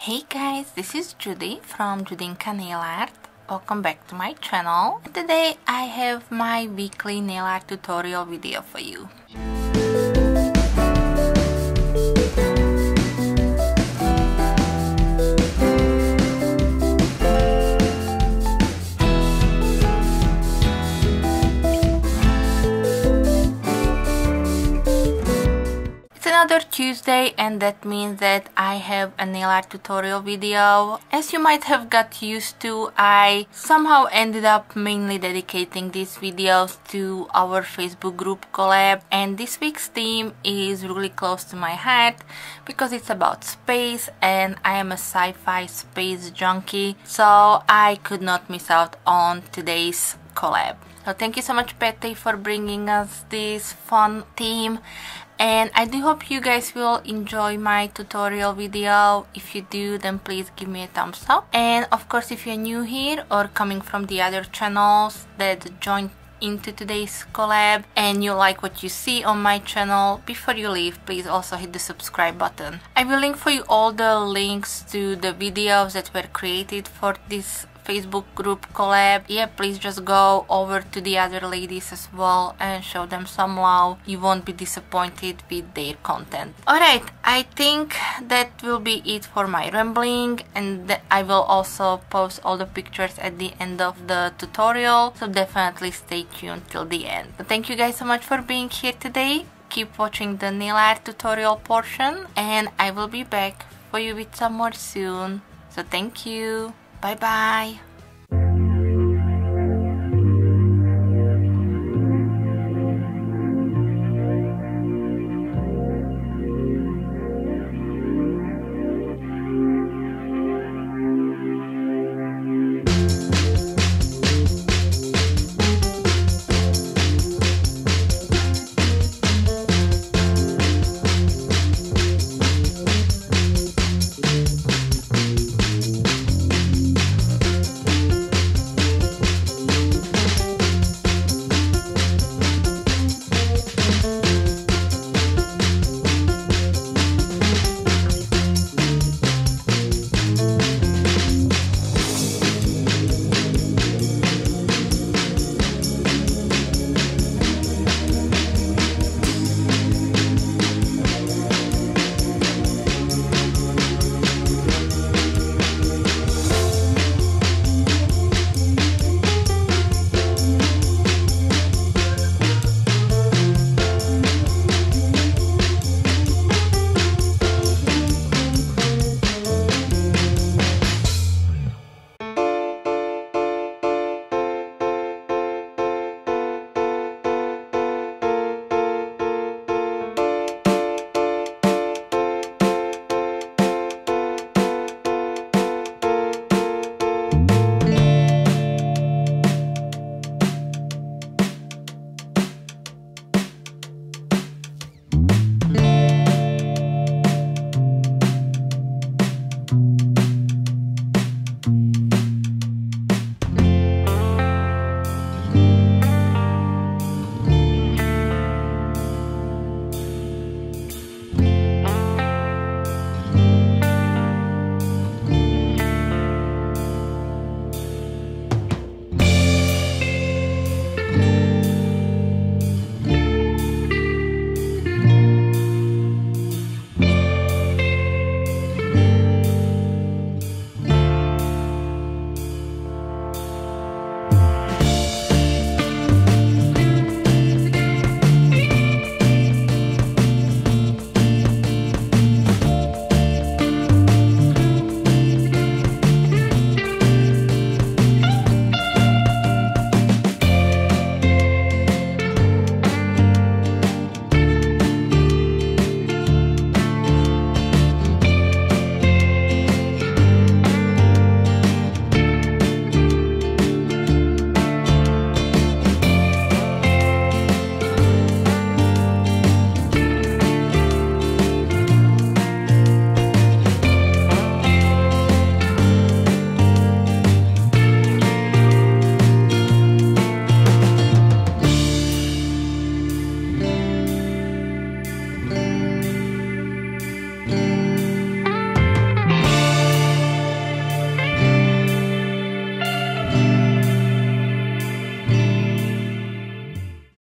Hey guys, this is Judy from Judinka Nail Art. Welcome back to my channel. Today I have my weekly nail art tutorial video for you. Another Tuesday, and that means that I have a nail art tutorial video. As you might have got used to, I somehow ended up mainly dedicating these videos to our Facebook group Collab, and this week's theme is really close to my heart because it's about space and I am a sci-fi space junkie, so I could not miss out on today's collab. So thank you so much, Patty, for bringing us this fun theme. And I do hope you guys will enjoy my tutorial video. If you do, then please give me a thumbs up. And of course, if you're new here or coming from the other channels that joined into today's collab and you like what you see on my channel, before you leave, please also hit the subscribe button. I will link for you all the links to the videos that were created for this Facebook group collab. Yeah, please just go over to the other ladies as well and show them some love. You won't be disappointed with their content. Alright, I think that will be it for my rambling, and I will also post all the pictures at the end of the tutorial, so definitely stay tuned till the end. So thank you guys so much for being here today. Keep watching the nail art tutorial portion and I will be back for you with some more soon. So thank you. Bye bye.